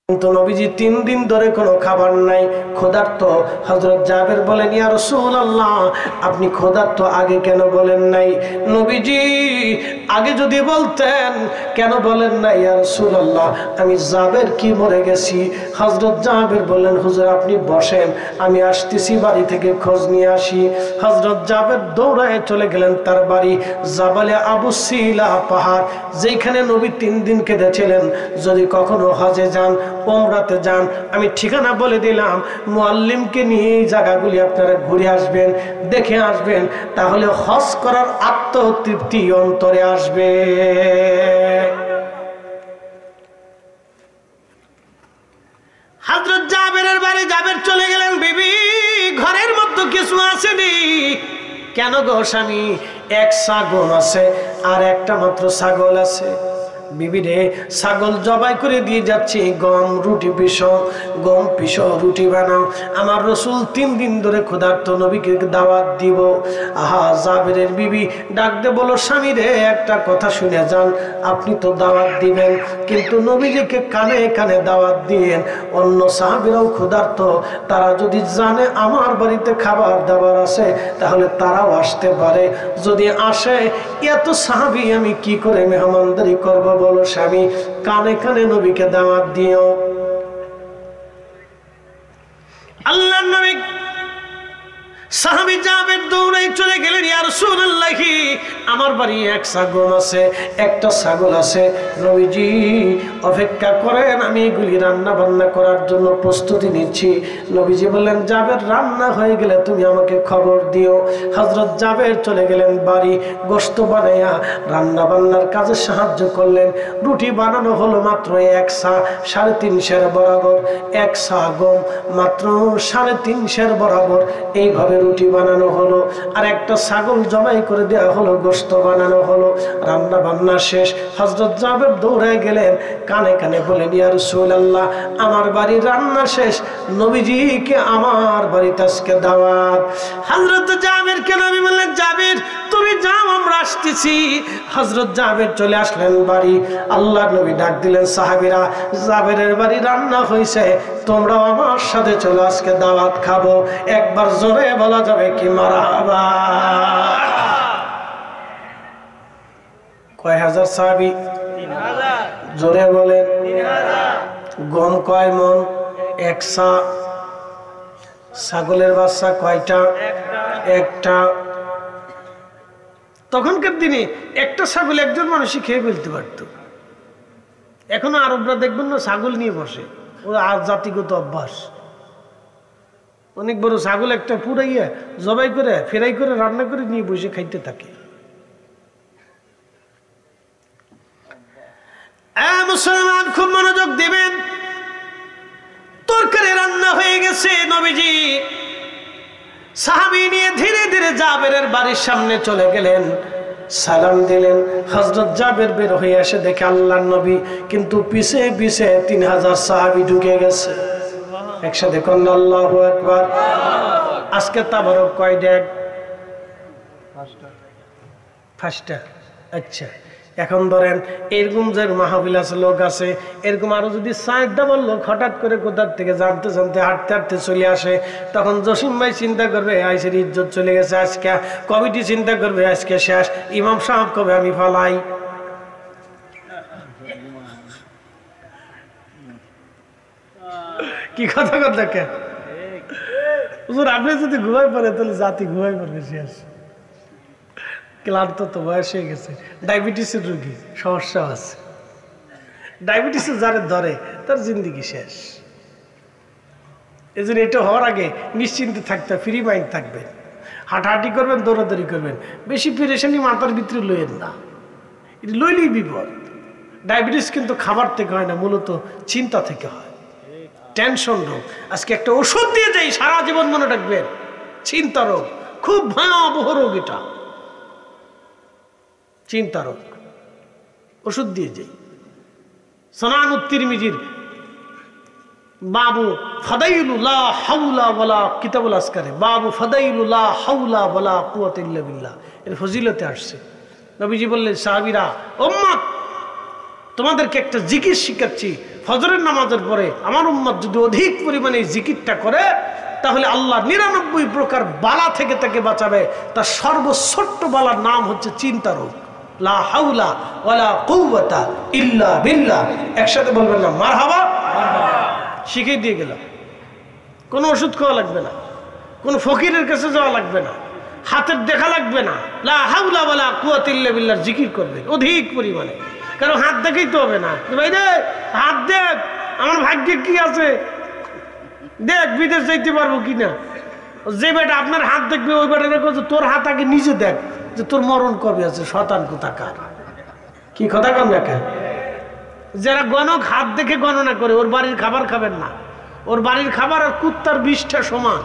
কিন্তু নবীজি 3 দিন ধরে কোনো খাবার নাই, ক্ষুধার্ত। হযরত জাবের বলেন, ইয়া রাসূলুল্লাহ, আপনি ক্ষুধার্ত আগে কেন বলেন নাই? নবীজি আগে যদি বলতেন কেন বলেন নাই ইয়া রাসূলুল্লাহ, আমি জাবের কি মরে গেছি। হযরত জাবের বললেন, হুজুর আপনি বসেন, আমি আসতেছি, বাড়ি থেকে খোঁজ নিয়ে আসি। হযরত জাবের দৌড়ায় চলে গেলেন তার বাড়ি, জাবালে আবু সিলা পাহাড়, যেখানে নবী 3 দিন কেঁদেছিলেন। যদি কখনো হজে যান, উমরাতে যান, আমি ঠিকানা বলে দিলাম, মুআল্লিমকে নিয়ে এই জায়গাগুলি আপনারা ঘুরে আসবেন, দেখে আসবেন, তাহলে হজ করার আত্মতৃপ্তি অন্তরে আসবে। হযরত জাবেরের বাড়ি জাবের চলে গেলেন। বিবি ঘরের মধ্যে কিছু আসেনি। কেন গো স্বামী? এক ছাগল আছে আর একটা মাত্র ছাগল আছে। বিবি রে, ছাগল জবাই করে দিয়ে যাচ্ছি, গম রুটি পিসো, গম পিসো, রুটি বানাও, আমার রসুল 3 দিন ধরে ক্ষুধার্ত, নবীকে দাওয়াত দিব। আহা, জাবেরের বিবি ডাক দে বলো, স্বামী রে একটা কথা শুনে যান, আপনি তো দাওয়াত দিবেন, কিন্তু নবীজিকে কানে কানে দাওয়াত দিয়েন, অন্য সাহাবীরাও ক্ষুধার্ত, তারা যদি জানে আমার বাড়িতে খাবার দাবার আছে তাহলে তারাও আসতে পারে। যদি আসে, এত সাহাবী আমি কি করে মেহমানদারি করব বলো স্বামী? কানে কানে নবীকে দাওয়াত দিও। আল্লাহর নবী সাহাবী জাবের দৌড়াই চলে গেলেন, ইয়া রাসূলুল্লাহ, আমার বাড়ি এক ছাগল আছে, একটা ছাগল আছে, নবীজি অপেক্ষা করেন, আমি এগুলি রান্না বান্না করার জন্য প্রস্তুতি নিচ্ছি। নবীজি বললেন, জাবের রান্না হয়ে গেলে তুমি আমাকে খবর দিও। হযরত জাবের চলে গেলেন বাড়ি, গোশত বানাইয়া রান্না বান্নার কাজে সাহায্য করলেন। রুটি বানানো হলো মাত্র 1 সা, 3.5 সের বরাবর, 1 সা গম মাত্র 3.5 সের বরাবর, এইভাবে রুটি বানানো হলো। আর একটা ছাগল জবাই করে দেওয়া হলো, গোশত বানানো হলো। রান্না বান্না শেষ, হযরত জাবের দৌড়ায় গেলেন, কানে কানে বলেন, ইয়া রাসূলুল্লাহ, আমার বাড়ির রান্না শেষ, নবীজিকে আমার বাড়িতে আজকে দাওয়াত। হযরত জাবেরকে নবী বললেন, জাবের তুমি যাও, আমরা আসতেছি। হযরত জাবের চলে আসলেন বাড়ি। আল্লাহর নবী ডাক দিলেন, সাহাবীরা, জাবেরের বাড়ি রান্না হয়েছে, তোমরাও আমার সাথে চলো, আজকে দাওয়াত খাবো। একবার জোরে বলা যাবে কি মারহাবা? কয় হাজার সাহাবী? 3000। জোরে বলেন। 3000। গম কয় মন? 1 সা। ছাগলের বাচ্চা কয়টা? একটা। তখনকার দিনে একটা ছাগল একজন মানুষই খেয়ে ফেলতে পারত। এখনো আরবরা দেখবেন না ছাগল নিয়ে বসে, ওরা আর জাতিগত অভ্যাস। অনেক বড় ছাগল একটা পুরাইয়া জবাই করে ফ্রাই করে রান্না করে নিয়ে বসে খাইতে থাকে। মুসলমান খুব মনোযোগ দিবেন। তরকারি রান্না হয়ে গেছে, নবীজি সাহাবী নিয়ে ধীরে ধীরে জাবেরের বাড়ির সামনে চলে গেলেন, সালাম দিলেন। হযরত জাবের বের হয়ে এসে দেখে আল্লাহর নবী, কিন্তু পিছে পিছে 3000 সাহাবী ঢুকে গেছে। একসাথে কোন আল্লাহু আকবার। আজকে তাবারক কয় ডেক? 5টা। আচ্ছা, এখন ধরেন এরকম যে মাহফিল লোক আছে, এরকম আরো যদি 4 লোক হঠাৎ করে কোথার থেকে জানতে জানতে হাঁটতে হাঁটতে চলে আসে, তখন জসিম ভাই চিন্তা করবে আইসের ইজ্জত চলে গেছে আজকে, কমিটি চিন্তা করবে আজকে শেষ, ইমাম সাহেব কবে আমি ফালাই। কি কথা কথা কে হুজুর, আপনি যদি ঘুমাই পড়ে তাহলে জাতি ঘুমাই পড়বে শেষ। ক্লান্ত তো বয়স হয়ে গেছে, ডায়াবেটিসের রোগী, সমস্যা আছে। ডায়াবেটিসে যারা ধরে তার জিন্দিগি শেষ। এই জন্য এটা হওয়ার আগে নিশ্চিন্তে থাকতে, ফ্রি মাইন্ড থাকবে, হাঁটাহাঁটি করবেন, দৌড়াদৌড়ি করবেন, বেশি পেরেশানি মাথার ভিতরে লইয়েন না, এটা লইলেই বিপদ। ডায়াবেটিস কিন্তু খাবার থেকে হয় না, মূলত চিন্তা থেকে হয়, টেনশন রোগ। আজকে একটা ওষুধ দিয়ে যাই, সারা জীবন মনে রাখবেন, চিন্তা রোগ খুব ভয়াবহ রোগ, এটা চিন্তা রোগ, ওষুধ দিয়ে যাই। সুনানুত তিরমিজির বাবু ফাদাইলুল লা হাওলা ওয়ালা কিতাবুল আসকারে, বাবু ফাদাইলুল লা হাওলা ওয়ালা কুওয়াতা ইল্লা বিল্লাহ, এর ফজিলতে আসছে। নবীজি বললেন, সাহাবীরা, উম্মত তোমাদেরকে একটা জিকির শিখাচ্ছি, ফজরের নামাজের পরে আমার উম্মত যদি অধিক পরিমাণে এই জিকিরটা করে তাহলে আল্লাহ 99 প্রকার বালা থেকে তাকে বাঁচাবে। তার সর্বছোট্ট বালার নাম হচ্ছে চিন্তা রোগ। লা হাওলা ওয়ালা কুওয়াতা ইল্লা বিল্লাহ। একসাথে বলবেন না মারহাবা? শিখিয়ে দিয়ে গেলাম। কোনো ওষুধ খাওয়া লাগবে না, কোনো ফকিরের কাছে যাওয়া লাগবে না, হাতের দেখা লাগবে না। লা হাওলা ওয়ালা কুওয়াতা ইল্লা বিল্লাহ জিকির করবেন অধিক পরিমাণে। কারণ হাত দেখেই তো হবে না, ভাই রে হাত দেখ আমার ভাগ্যে কি আছে, দেখ বিদেশ যাইতে পারবো কিনা। যে বেটা আপনার হাত দেখবে ওই বেটা দেখো তোর হাত আগে নিজে দেখ যে তোর মরণ কবে আছে। শতান কোথাকার, কি কথা কন না কেন? যারা গণক হাত দেখে গণনা করে ওর বাড়ির খাবার খাবেন না। ওর বাড়ির খাবার আর কুত্তার বিষটা সমান।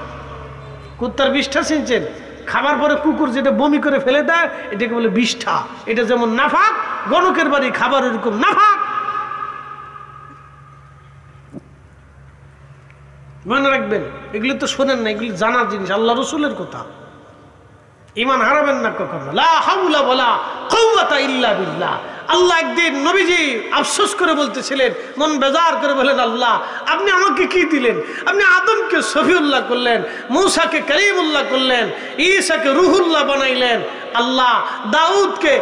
কুত্তার বিষটা চিনছেন? খাবার পরে কুকুর যেটা বমি করে ফেলে দেয় এটাকে বলে বিষ্ঠা। এটা যেমন নাফাক, গণকের বাড়ি খাবার ওরকম নাফাক। মনে রাখবেন, এগুলি তো শোনেন না, এগুলি জানার জিনিস, আল্লাহ রসুলের কথা। ঈমান হারাবেন না কখনো। লা হাওলা ওয়ালা কুওয়াতা ইল্লা বিল্লাহ। আল্লাহ একদিন নবীজি আফসোস করে বলতেছিলেন, মন বেজার করে বলেন, আল্লাহ আপনি আমাকে কি দিলেন? আপনি আদমকে সফিউল্লাহ করলেন, মূসাকে কালিমুল্লাহ করলেন, ঈসাকে রুহুল্লাহ বানাইলেন, আল্লাহ দাউদকে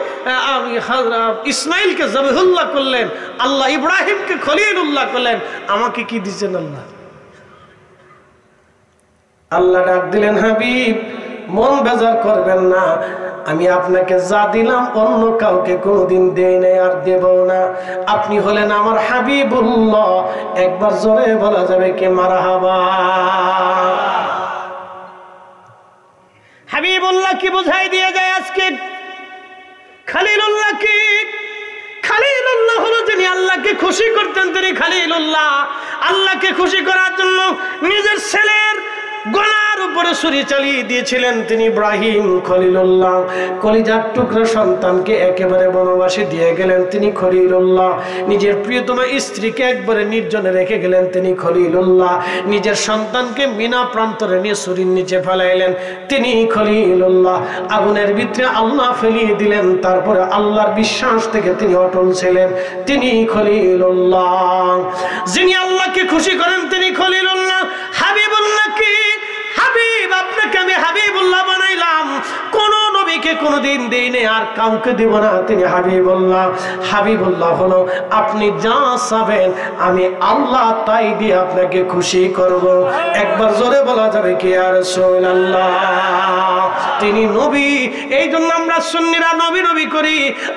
ইসমাইলকে জবিহুল্লাহ করলেন, আল্লাহ ইব্রাহিমকে খলিলুল্লাহ করলেন, আমাকে কি দিচ্ছেন আল্লাহ? আল্লাহ ডাক দিলেন, হাবিব মন বেজার করবেন না, আমি আপনাকে যা দিলাম অন্য কাউকে কোনোদিন দেই নাই আর দেব না। আপনি হলেন আমার হাবিবুল্লাহ। একবার জোরে বলা যাবে কি মারহাবা? হাবিবুল্লাহ কি বোঝাই দিয়ে যায় আজকে? খালিলুল্লাহ কি? খালিলুল্লাহ হলো যিনি আল্লাহকে খুশি করতেন, তিনি খালিলুল্লাহ। আল্লাহকে খুশি করার জন্য নিজের ছেলের গলার উপরে ছুরি চালিয়ে দিয়েছিলেন তিনি ইব্রাহিম খলিলুল্লাহ। কলিজার টুকরা সন্তানকে একেবারে বনবাসে দিয়ে গেলেন তিনি খলিলুল্লাহ। নিজের প্রিয়তমা স্ত্রীকে একবারে নির্জনে রেখে গেলেন তিনি খলিলুল্লাহ। নিজের সন্তানকে মিনা প্রান্তরে নিয়ে ছুরির নিচে ফেলাইলেন তিনি খলিলুল্লাহ। আগুনের ভিতরে আল্লাহ ফেলিয়ে দিলেন, তারপরে আল্লাহর বিশ্বাস থেকে তিনি অটল ছিলেন তিনি খলিলুল্লাহ। যিনি আল্লাহকে খুশি করেন তিনি খলিলুল্লাহ। হাবিবুল্লাহ কি? হাবিব আপনাকে আমি হাবিবুল্লাহ বানাইলাম, কোন নবীকে কোনদিন দেইনি আর কাউকে দেব না, তিনি হাবিবুল্লাহ। হাবিবুল্লাহ হলো আপনি যা চাবেন আমি আল্লাহ তাই দিয়ে আপনাকে খুশি করব। একবার জোরে বলা যাবে কি ইয়া রাসূলুল্লাহ? তিনি নবী। এই জন্য আমরা সুন্নিরা নবী নবী করি।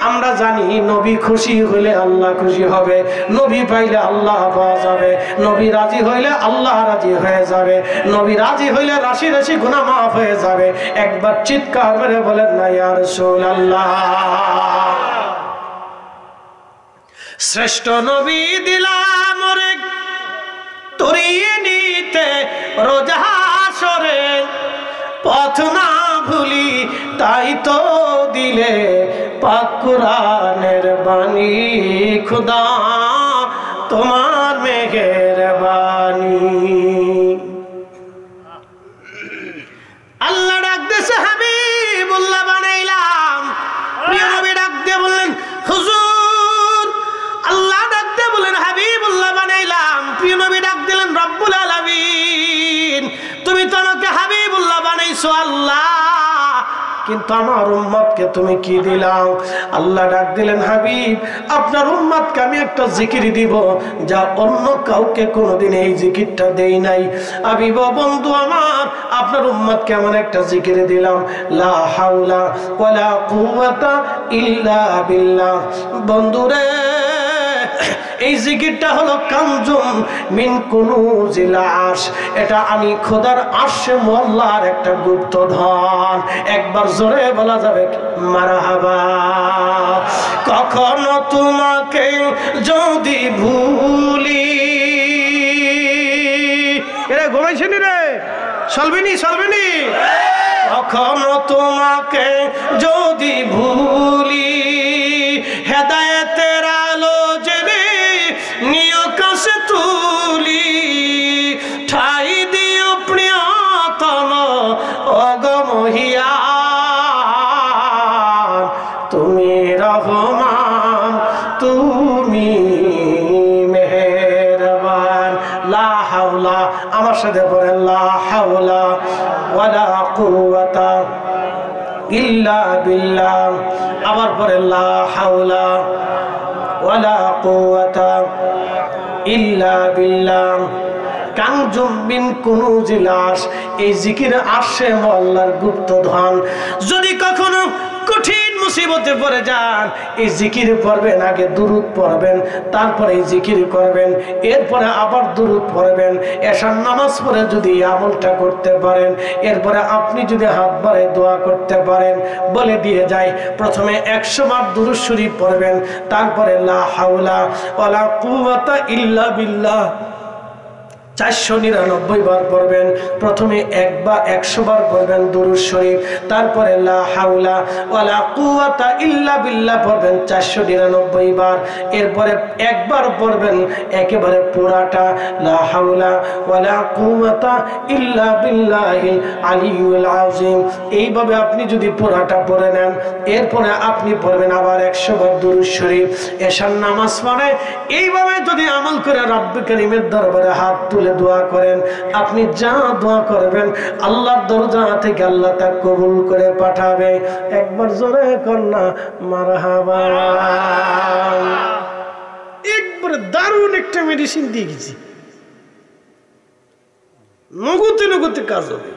আমরা জানি নবী খুশি হইলে আল্লাহ খুশি হবে, নবী পাইলে আল্লাহ পাওয়া যাবে, নবী রাজি হইলে আল্লাহ রাজি হয়ে যাবে, নবী রাজি হইলে রাশি রাশি গুনাহ মাফ হয়ে যাবে। একবার চিৎকার করে বলেন না ইয়া রাসূলুল্লাহ? শ্রেষ্ঠ নবী দিলাম রে তরিয়ে নিতে রোজ হাসরে, পথ না ভুলি তাই তো দিলে পাক কুরআনের বাণী, খুদা তোমার মেহেরবানি। আল্লাহ ডাক দিয়েছে হাবিবুল্লাহ বানাইলাম। প্রিয় নবী ডাক দিয়ে বললেন হুজুর। আল্লাহ ডাক দিয়ে বললেন হাবিবুল্লাহ বানাইলাম। প্রিয় নবী ডাক দিলেন রব্বুল আলামিন তুমি তো আমাকে হাবিবুল্লাহ বানাইছো আল্লাহ, কিন্তু আমার উম্মতকে তুমি কি দিলাও? আল্লাহ ডাক দিলেন হাবিব আপনার উম্মতকে আমি একটা জিকির দিব যা অন্য কাউকে কোনোদিন এই জিকিরটা দেই নাই। হাবিব বন্ধু আমার, আপনার উম্মতকে এমন একটা জিকির দিলাম, লা হাওলা ওয়ালা কুওয়াতা ইল্লা বিল্লাহ। বন্ধুরে এই জিকিরটা হলো কানজুম মিন কুনুজিল আরশ। এটা আমি খোদার আরশে মোল্লার একটা গুপ্ত ধন। একবার জোরে বলা যাবে মারহাবা। কখনো তোমাকে যদি ভুলি, এরা ঘুমাইছেনি রে, চলবেনি চলবেনি। কখনো তোমাকে যদি ভুলি, হেদায়েতের আলো জেনে নিয় কাছে তুলি, ঠাই দিও প্রিয়তম অগমহিয়ান, তুমি রহমান তুমি লা হাওলা, আমার সাথে পড়েন লা হাওলা ওয়ালা কুওয়াতা ইল্লা বিল্লাহ। আবার পড়েন লা হাওলা ওয়ালা কুওয়াতা ইল্লা বিল্লাহ। কানজুম মিন কুনুজিল আরশ, এই জিকির আরশে আল্লাহর গুপ্ত ধন। যদি কখনো কঠিন মুসিবতে পড়ে যান, এই জিকির পড়বেন, আগে দুরূদ পড়বেন, তারপরে এই জিকির করবেন, এরপরে আবার দুরূদ পড়বেন। এশার নামাজ পড়ে যদি আমলটা করতে পারেন, এরপরে আপনি যদি হাত বাড়ায় দোয়া করতে পারেন, বলে দিয়ে যায় প্রথমে 100 বার দুরূদ শরীফ পড়বেন, তারপরে লা হাওলা ওয়ালা কুওয়াতা ইল্লা বিল্লাহ 499 বার পড়বেন। প্রথমে 100 বার পড়বেন দুরূদ শরীফ, তারপরে লা হাওলা ওয়ালা কুওয়াতা ইল্লা বিল্লাহ পড়বেন 499 বার। এরপরে একবার পড়বেন একেবারে পুরাটা লা হাওলা ওয়ালা কুওয়াতা ইল্লা বিল্লাহিল আলিয়্যুল আযীম। এইভাবে আপনি যদি পুরাটা পড়ে নেন, এরপরে আপনি পড়বেন আবার 100 বার দুরূদ শরীফ। এশার নামাজ পড়ে এইভাবে যদি আমল করে রব্বে কারীমের দরবারে হাত তুলে দোয়া করেন, আপনি যা দোয়া করবেন আল্লাহর দরজা থেকে আল্লাহ তা কবুল করে পাঠাবে। একবার জোরে কন্যা মারহাবা। একবারে দারুণ একটা মেডিসিন দিয়ে গেছি, নগদে নগদে কাজ হবে।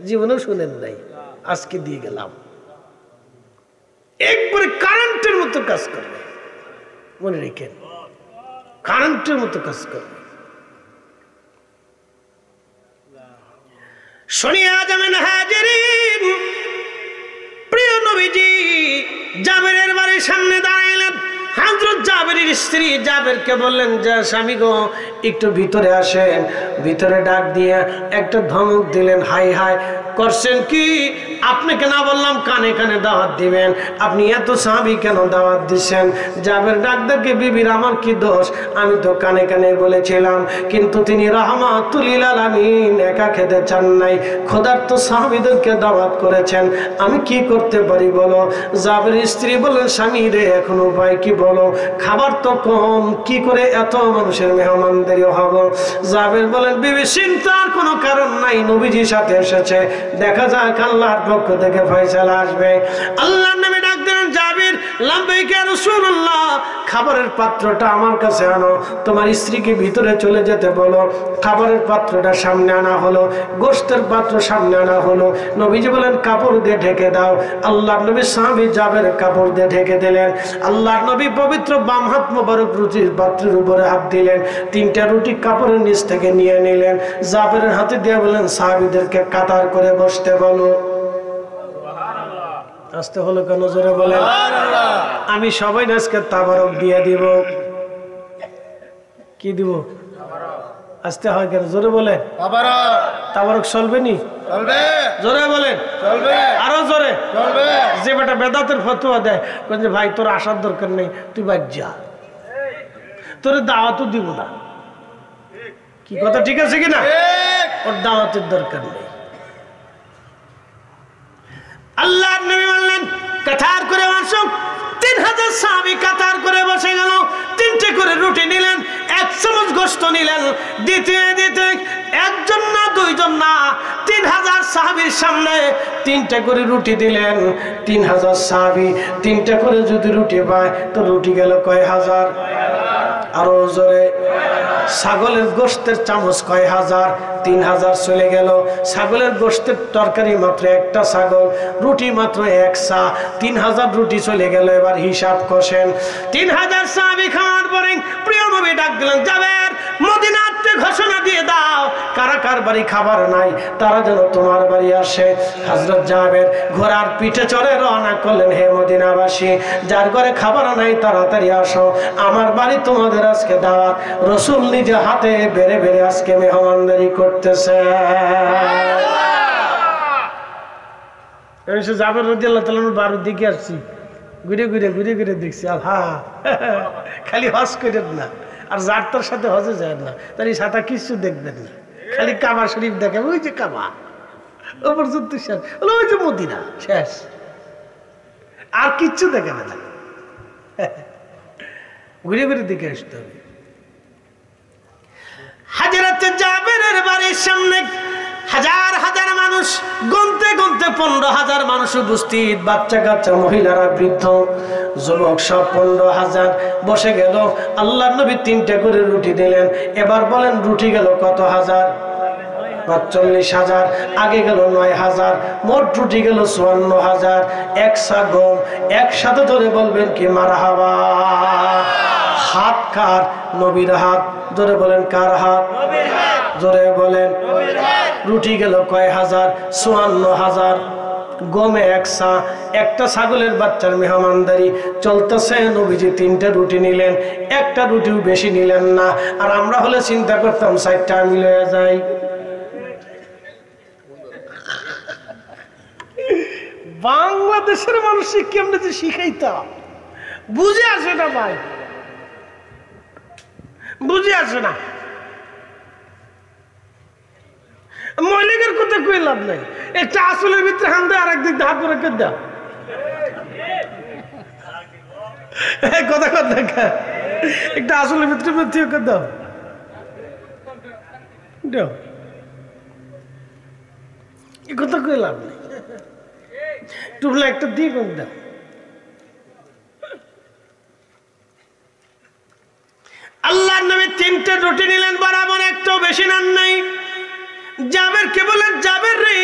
জীবনেও শুনেন নাই, আজকে দিয়ে গেলাম। একবারে কারেন্টের মতো কাজ করবে, মনে রেখেন, কারেন্টের মতো কাজ করবে। শুনিয়া যাবেন হাজিরিন, প্রিয় নবীজি জাবেরের বাড়ির সামনে দাঁড়াইলেন। হযরত জাবেরের স্ত্রী জাবেরকে বললেন যে স্বামী গো, একটু ভিতরে আসেন। ভিতরে ডাক দিয়ে একটা ধমক দিলেন, হাই হাই করছেন কি? আপনাকে না বললাম কানে কানে দাওয়াত দিবেন, আপনি এত সাহাবী কেন দাওয়াত দিচ্ছেন? জাবের ডাক দেখে, বিবির আমার কি দোষ? আমি তো কানে কানে বলেছিলাম, কিন্তু তিনি রাহমাতুল লিল আলামিন একা খেতে চান নাই, ক্ষুধার্ত সাহাবীদেরকে দাওয়াত করেছেন, আমি কি করতে পারি বলো? জাবের স্ত্রী বললেন, স্বামী রে এখন উপায় কি বলো? খাবার তো কম, কি করে এত মানুষের মেহমানদারি হবো? জাবের বলেন, বিবি চিন্তার কোনো কারণ নাই, নবীজির সাথে এসেছে, দেখা যাক আল্লাহর পক্ষ থেকে ফয়সালা আসবে। আল্লাহর নামে ডাক দেন, জাবির লাব্বাইক ইয়া রাসূলুল্লাহ, খাবারের পাত্রটা আমার কাছে আনো, তোমার স্ত্রীকে ভিতরে চলে যেতে বলো। খাবারের পাত্রটা সামনে আনা হলো, গোশতের পাত্র সামনে আনা হলো। নবীজি বলেন, কাপড় দিয়ে ঢেকে দাও। আল্লাহর নবী সাহাবী জাবের কাপড় দিয়ে ঢেকে দিলেন। আল্লাহর নবী পবিত্র বাম হাত মোবারক রুটির পাত্রের উপরে হাত দিলেন, 3টা রুটি কাপড়ের নিচ থেকে নিয়ে নিলেন, জাবেরের হাতে দিয়ে বলেন, সাহাবীদেরকে কাতার করে বসতে বলো। আসতে হলো কেন? জোরে বলেন। আমি সবাই আজকে তাবারক দিয়ে দিব। কি দিব? আসতে হয় কেন? জোরে বলেন। তাবারক চলবে নি? জোরে বলেন। আরো জোরে। যে বেটা বেদাতের ফতোয়া দেয়, যে ভাই তোর আসার দরকার নেই, তুই বাদ যা, তোর দাওয়াতও দিব না। কি কথা ঠিক আছে কিনা? ওর দাওয়াতের দরকার নেই। আল্লাহর নবী বললেন, কাতার করে বসো। 3000 সাহাবী কাতার করে বসে গেল। 3টে করে রুটি নিলেন, 1 চামচ গোশত নিলেন, দিতে দিতে একজন না দুইজন না 3000 সাহাবীর সামনে 3টে করে রুটি দিলেন। 3000 সাহাবী 3টে করে যদি রুটি পায় তো রুটি গেল কয় হাজার? আরো জোরে। ছাগলের গোশতের চামচ কয় হাজার? 3000 চলে গেল। ছাগলের গোশতের তরকারি মাত্র একটা ছাগল, রুটি মাত্র 1 সা, 3000 রুটি চলে গেল। এবার হিসাব কষেন। 3000 সাহাবী খাওয়ার পরে প্রিয় নবী ডাক দিলেন, জাবের মদিনাতে ঘোষণা দিয়ে দাও, কারা কার বাড়ি খাবার নাই তারা যেন তোমার বাড়ি আসে। হযরত জাবের ঘোড়ার পিঠে চড়ে রওনা করলেন, হে মদিনাবাসী, যার ঘরে খাবার নাই তাড়াতাড়ি আসো, আমার বাড়ি তোমাদের আজকে দাওয়াত। রাসূল নিজে হাতে বেড়ে বেড়ে আজকে মেহমানদারি করতেছে। জাবের রাদিয়াল্লাহু তাআলা বাড়ির দিকে আসছি, ঘুরে ঘুরে ঘুরে ঘুরে দেখছি, আল্লাহ খালি হজ করেন না, আর যার তার সাথে হজে যায় না, তার এই সাথে কিছু দেখবেন না, খালি কাবা শরীফ দেখে, ওই যে কাবা, ও পর্যন্ত শেষ, ওই যে মদিনা শেষ, আর কিচ্ছু দেখে না। ঘুরে ঘুরে দেখে আসতে হবে। নবীর সামনে হাজার হাজার মানুষ, গুনতে গুনতে 15,000 মানুষ উপস্থিত, বাচ্চা কাচ্চা, মহিলারা, বৃদ্ধ, যুবক, সব 15,000 বসে গেল। আল্লাহর নবী 3টা করে রুটি দিলেন। এবার বলেন রুটি গেল কত হাজার? 40,000। আগে গেল 9,000, মোট রুটি গেল 54,000। একসা গম, একসাথে ধরে বলবেন কি মারহাবা। হাত কার? নবীর হাত। ধরে বলেন কার হাত? জোরে বলেন। রুটি গেল কয় হাজার? 54,000। গমে একসা, একটা ছাগলের বাচ্চার মেহমানদারি চলতেছে। নবীজি 3টা রুটি নিলেন, একটা রুটিও বেশি নিলেন না। আর আমরা হলে চিন্তা করতাম 4টা মিলে যায়। বাংলাদেশের মানুষ কেমনে যে শিখাইতাম, বুঝে আসে না ভাই, বুঝে আসে না। মৌলিকের কথা কই লাভ নাই। একটা আসলের ভিতরে হান দেয়, আর একদিক হাত করে কে দাও কথা কথা একটা আসলের ভিতরে কে দাও দাও, এই কথা কই লাভ নেই। টুবলা একটা দিয়ে কোন দাও। আল্লাহ নবী 3টে রুটি নিলেন, বরাবর একটাও বেশি নেন নাই। জাবেরকে বলেন জাবের রে,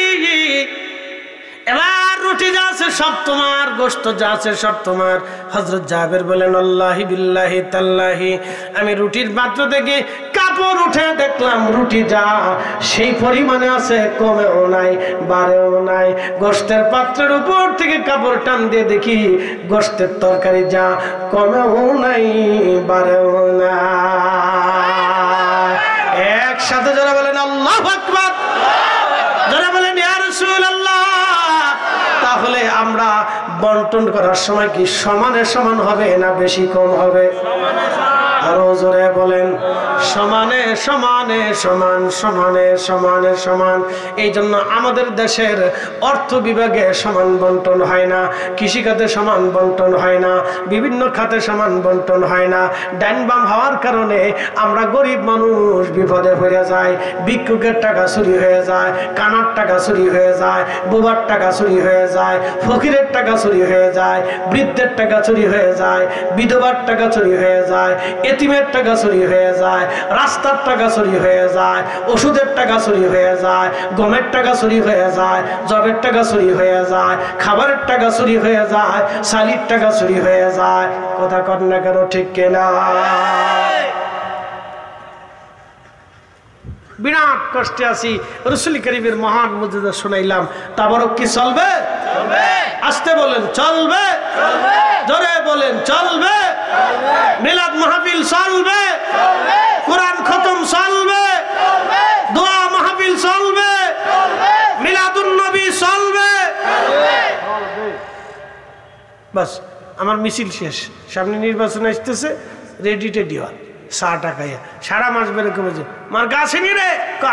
এবার রুটি যা আছে সব তোমার, গোশত যা আছে সব তোমার। হযরত জাবের বলেন আল্লাহি বিল্লাহি তাল্লাহি, আমি রুটির পাত্র থেকে কাপড় উঠে দেখলাম রুটি যা সেই পরিমাণে আছে, কমেও নাই বাড়েও নাই। গোশতের পাত্রের উপর থেকে কাপড় টান দিয়ে দেখি গোশতের তরকারি যা, কমেও নাই বাড়েও না। একসাথে যারা বলেন আল্লাহু আকবার, যারা বলেন ইয়া রাসূলুল্লাহ। তাহলে আমরা বন্টন করার সময় কি সমানে সমান হবে না বেশি কম হবে? আরো জোরে বলেন সমানে সমানে সমান, সমানে সমানে সমান। এই জন্য আমাদের দেশের অর্থ বিভাগে সমান বন্টন হয় না, কৃষিখাতে সমান বন্টন হয় না, বিভিন্ন খাতে সমান বন্টন হয় না। ডান বাম হওয়ার কারণে আমরা গরিব মানুষ বিপদে পড়ে যাই। ভিক্ষুকের টাকা চুরি হয়ে যায়, কানার টাকা চুরি হয়ে যায়, বোবার টাকা চুরি হয়ে যায়, ফকিরের টাকা চুরি হয়ে যায়, বৃদ্ধের টাকা চুরি হয়ে যায়, বিধবার টাকা চুরি হয়ে যায়, এতিমের টাকা চুরি হয়ে যায়, রাস্তার টাকা চুরি হয়ে যায়, ওষুধের টাকা চুরি হয়ে যায়, গমের টাকা চুরি হয়ে যায়, জবের টাকা চুরি হয়ে যায়, খাবারের টাকা চুরি হয়ে যায়, শালির টাকা চুরি হয়ে যায়। কথা কর না কেন, ঠিক কিনা? বিরাট কষ্টে আছি, রাসূল করিমের মহান মুজিজা শুনাইলাম। তাবারক কি চলবে? আসতে বলেন চলবে, জোরে বলেন চলবে, মিলাদ মাহফিল চলবে, কোরআন খতম চলবে, দোয়া মাহফিল চলবে, মিলাদুন নবী চলবে। বাস আমার মিছিল শেষ, সামনে নির্বাচন আসতেছে, রেডি টেডি হন। 100 টাকায় সারা মাস বেড়ে কমেছে। মার্কা আসেনি রে?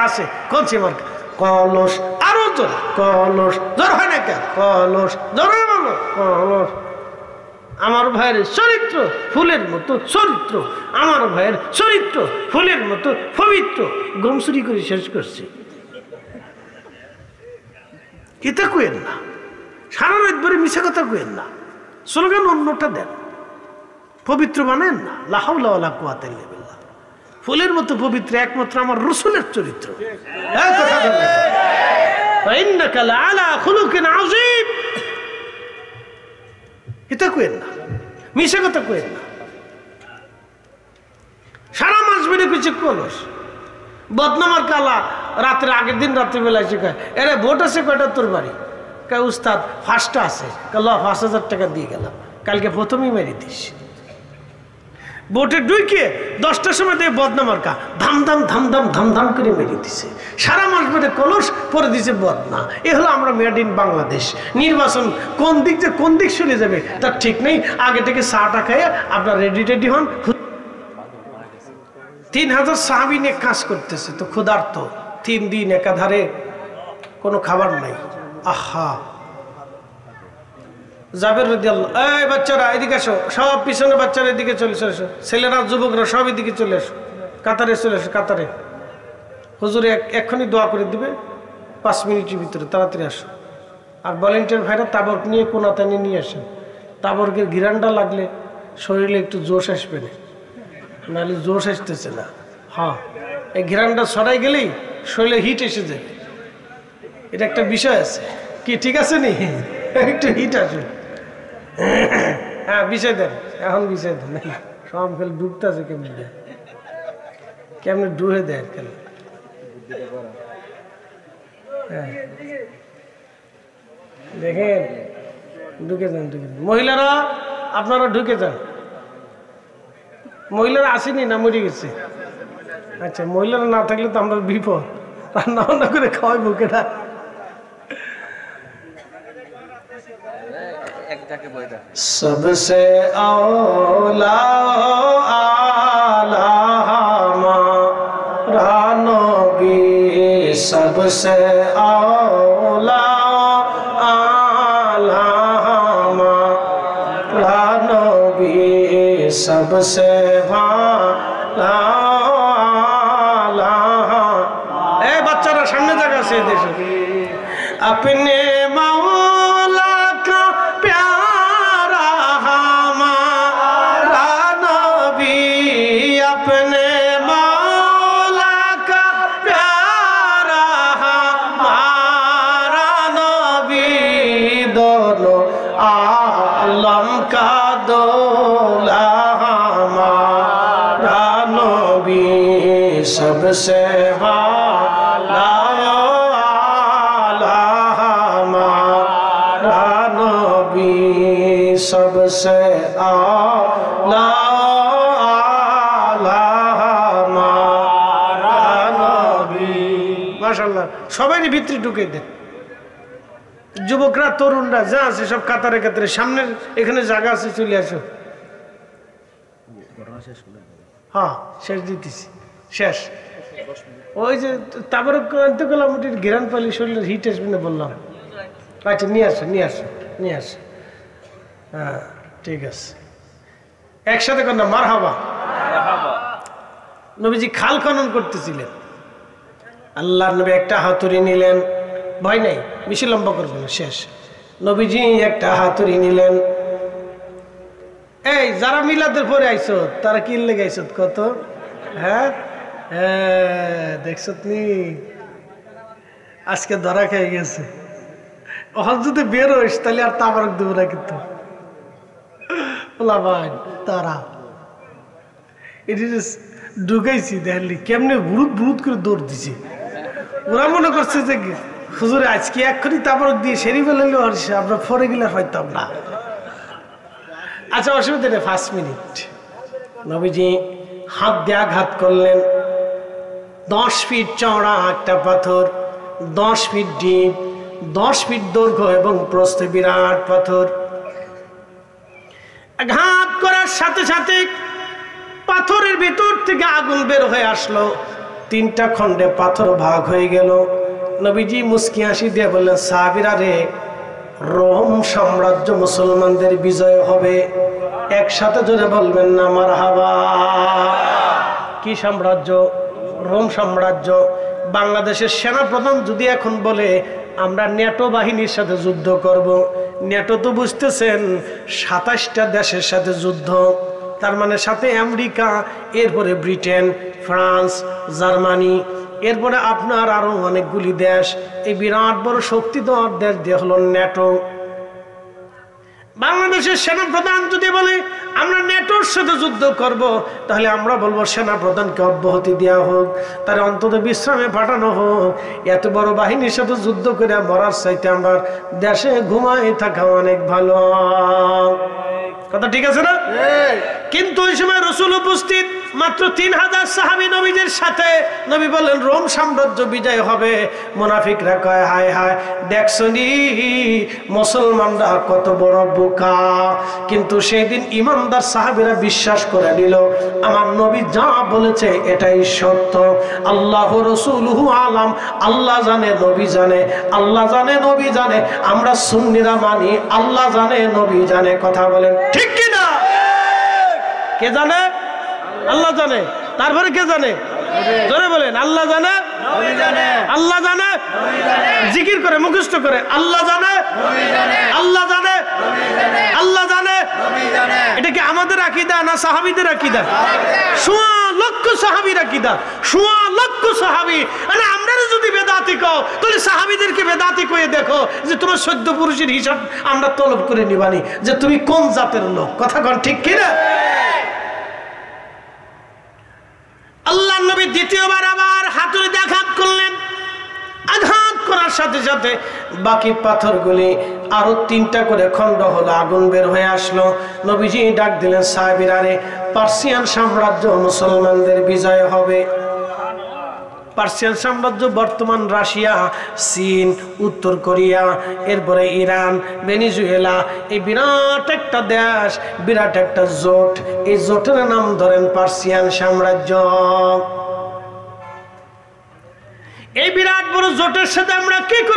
আছে। কোনছে মার্কা? কলস। আরো জোর কলস। জোর হয় না কেন? কলস। জোরে বলো কলস। আমার ভাইয়ের চরিত্র ফুলের মতো চরিত্র, আমার ভাইয়ের চরিত্র ফুলের মতো পবিত্র। গম চুরি করে শেষ করছে। এটা কুয়েন না, সারা রাত ধরে মিশা কথা কুয়েন না, স্লোগান অন্যটা দেন, পবিত্র বানেন না। লা হাওলা ওয়ালা কুওয়াতা ইল্লা বিল্লাহ। ফুলের মতো পবিত্র একমাত্র আমার রাসূলের চরিত্র। এই কথা বলেন, ওয়া ইন্নাকা লাআলা খুলুকিন আযীম। এটা কুয়েন না, মিশা কথা কুয়েন না। সারা মাস বেড়ে কিছু কলস বদনামার কালা। রাতের আগের দিন রাত্রিবেলা এসে কয়, এরে ভোট আছে কয়টা তোর বাড়ি? কয় উস্তাদ 5টা আছে। ল 5,000 টাকা দিয়ে গেলাম, কালকে প্রথমেই মেরে দিস। ভোটে ঢুকে 10টার সময় দিয়ে বদনামার কা ধামধাম ধামধাম ধামধাম করে মেরে দিছে। সারা মাস বেড়ে কলস পরে দিছে বদনা। এ হলো আমরা মেড ইন বাংলাদেশ। নির্বাচন কোন দিক যে কোন দিক সরে যাবে তার ঠিক নেই। আগে থেকে 100 টাকায় আপনার রেডি টেডি হন। 3000 সাহাবী নিয়ে কাজ করতেছে, তো ক্ষুধার্ত, 3 দিন একাধারে কোনো খাবার নাই। আহা, জাবের রাদিয়াল্লাহু, এই বাচ্চারা এদিকে আসো, সব পিছনে বাচ্চারা এদিকে চলে এসো, ছেলেরা যুবকরা সব এদিকে চলে এসো, কাতারে চলে এসো, কাতারে হুজুরে এক্ষুনি দোয়া করে দিবে, 5 মিনিটের ভিতরে তাড়াতাড়ি আসো। আর ভলেন্টিয়ার ভাইরা তাবরক নিয়ে কোনাতানি নিয়ে আসেন। তাবরকের ঘিরানটা লাগলে শরীরে একটু জোশ আসবে না, নাহলে জোশ আসতেছে না। হ্যাঁ, এই ঘিরানটা সরাই গেলেই শরীরে হিট এসে যাবে, এটা একটা বিষয় আছে। কি ঠিক আছে নি? একটু হিট আসে। হ্যাঁ, বিষয় দেন, এখন বিষয় দেন। সব খেলে ডুবতে আছে, কেমনি দেয়, কেমনি ডুবে দেয় খেলে। হ্যাঁ, দেখেন, ঢুকে যান, ঢুকে যান। মহিলারা আপনারা ঢুকে যান। মহিলারা আসেনি না মরে গেছে? আচ্ছা, মহিলারা না থাকলে তো আমরা বিপদ, রান্না বান্না করে খাওয়াই বুকেটা। सबसे औला आला हमारा नबी, सबसे औला आला हमारा नबी, सबसे वाला आला। ए बच्चारा सामने জায়গা আছে দেশে। अपने सबसे वाला आला हमारा नबी, सबसे आला आला हमारा नबी। माशाআল্লাহ, সবাই ভিতরে ঢুকে দেন। যুবকরা, তরুণরা যা আছে সব কাতারে কাতারে সামনের এখানে জায়গা আছে, চলে আসো। হ্যাঁ, শেষ দিতেছি, শেষ। ওই যে তারপরে আনতে গেলাম, ওটির ঘেরান পালি শরীরের হিট আসবে না বললাম। আচ্ছা, নিয়ে আসো, নিয়ে আসো, নিয়ে আসো। হ্যাঁ, ঠিক আছে, একসাথে কর না, মারহাবা। নবীজি খাল খনন করতেছিলেন। আল্লাহর নবী একটা হাতুড়ি নিলেন, ভয় নাই, বেশি লম্বা করবো না, শেষ। নবীজি একটা হাতুড়ি নিলেন। এই যারা মিলাদের পরে আইসো তারা কি লেগে আইসো কত? হ্যাঁ হ্যাঁ, দেখছো নি, আজকে ধরা খেয়ে গেছে। ওখান যদি বের হইস তাহলে আর তাবারক দেবো না, কিন্তু ভাই তারা এটি ঢুকাইছি, দেখলি কেমনে ভুরুত ভুরুত করে দৌড় দিছে। ওরা মনে করছে যে হুজুরে আজকে এক্ষুনি তাবারক দিয়ে সেরি ফেলাইলে আমরা পরে গেলে পাইতাম না। আচ্ছা, অসুবিধা নেই, 5 মিনিট। নবীজি হাত দিয়ে আঘাত করলেন। 10 ফিট চওড়া একটা পাথর, 10 ফিট ডিপ, 10 ফিট দৈর্ঘ্য এবং প্রস্থ, বিরাট পাথর। আঘাত করার সাথে সাথে পাথরের ভিতর থেকে আগুন বের হয়ে আসলো। 3টা খণ্ডে পাথর ভাগ হয়ে গেল। নবীজি মুস্কি হাসি দিয়ে বললেন, সাহাবীরা রে, রোম সাম্রাজ্য মুসলমানদের বিজয় হবে। একসাথে জোরে বলবেন না মারহাবা। কি সাম্রাজ্য? রোম সাম্রাজ্য। বাংলাদেশের সেনাপ্রধান যদি এখন বলে আমরা ন্যাটো বাহিনীর সাথে যুদ্ধ করব, ন্যাটো তো বুঝতেছেন 27টা দেশের সাথে যুদ্ধ, তার মানে সাথে আমেরিকা, এরপরে ব্রিটেন, ফ্রান্স, জার্মানি, এরপরে আপনার আরো অনেকগুলি দেশ। এই বিরাট বড় শক্তিধর দেশ দিয়ে হলো ন্যাটো। বাংলাদেশের সেনাপ্রধান যদি বলে আমরা ন্যাটোর সাথে যুদ্ধ করব, তাহলে আমরা বলবো সেনাপ্রধানকে অব্যাহতি দেওয়া হোক, তার অন্তত বিশ্রামে পাঠানো হোক। এত বড় বাহিনীর সাথে যুদ্ধ করে মরার চাইতে আমার দেশে ঘুমাই থাকা অনেক ভালো। কথা ঠিক আছে না? কিন্তু ওই সময় রাসূল উপস্থিত, মাত্র 3000 সাহাবী নবীদের সাথে। নবী বলেন রোম সাম্রাজ্য বিজয় হবে। মুনাফিকরা কয় হায় হায়, দেখছনি মুসলমানরা কত বড় বোকা। কিন্তু সেই দিন ইমানদার সাহাবীরা বিশ্বাস করে নিল আমার নবী যা বলেছে এটাই সত্য। আল্লাহ রাসূলুহু আলাম, আল্লাহ জানে নবী জানে, আল্লাহ জানে নবী জানে। আমরা সুন্নিরা মানি আল্লাহ জানে নবী জানে। কথা বলেন ঠিক কি না? কে জানে? আল্লাহ জানে। তারপরে কে জানে? জোরে বলেন আল্লাহ জানে আল্লাহ জানে, জিকির করে মুখস্থ করে, আল্লাহ জানে, আল্লাহ জানে, আল্লাহ জানে। এটা কি আমাদের আকীদা না সাহাবীদের আকীদা? সোয়া লক্ষ সাহাবীর আকীদা, সোয়া লক্ষ সাহাবী। মানে আমরা যদি বেদাতি কও তাহলে সাহাবীদেরকে বেদাতি কয়ে দেখো যে তোমার 14 পুরুষের হিসাব আমরা তলব করে নিবানি যে তুমি কোন জাতের লোক। কথা কোন ঠিক কি না? আল্লাহর নবী দ্বিতীয়বার আবার হাতুড়ি দিয়ে আঘাত করলেন। আঘাত করার সাথে সাথে বাকি পাথরগুলি আরো 3টা করে খণ্ড হলো, আগুন বের হয়ে আসলো। নবীজি ডাক দিলেন, সাহাবীরা রে, পার্সিয়ান সাম্রাজ্য মুসলমানদের বিজয় হবে। পার্সিয়ান সাম্রাজ্য বর্তমান রাশিয়া, চীন, উত্তর কোরিয়া, এরপরে ইরান, ভেনিজুয়েলা, এই বিরাট একটা দেশ, বিরাট একটা জোট। এই জোটের নাম ধরেন পার্সিয়ান সাম্রাজ্য। এই বিরাট বড় জোটের সাথে আমরা কি করে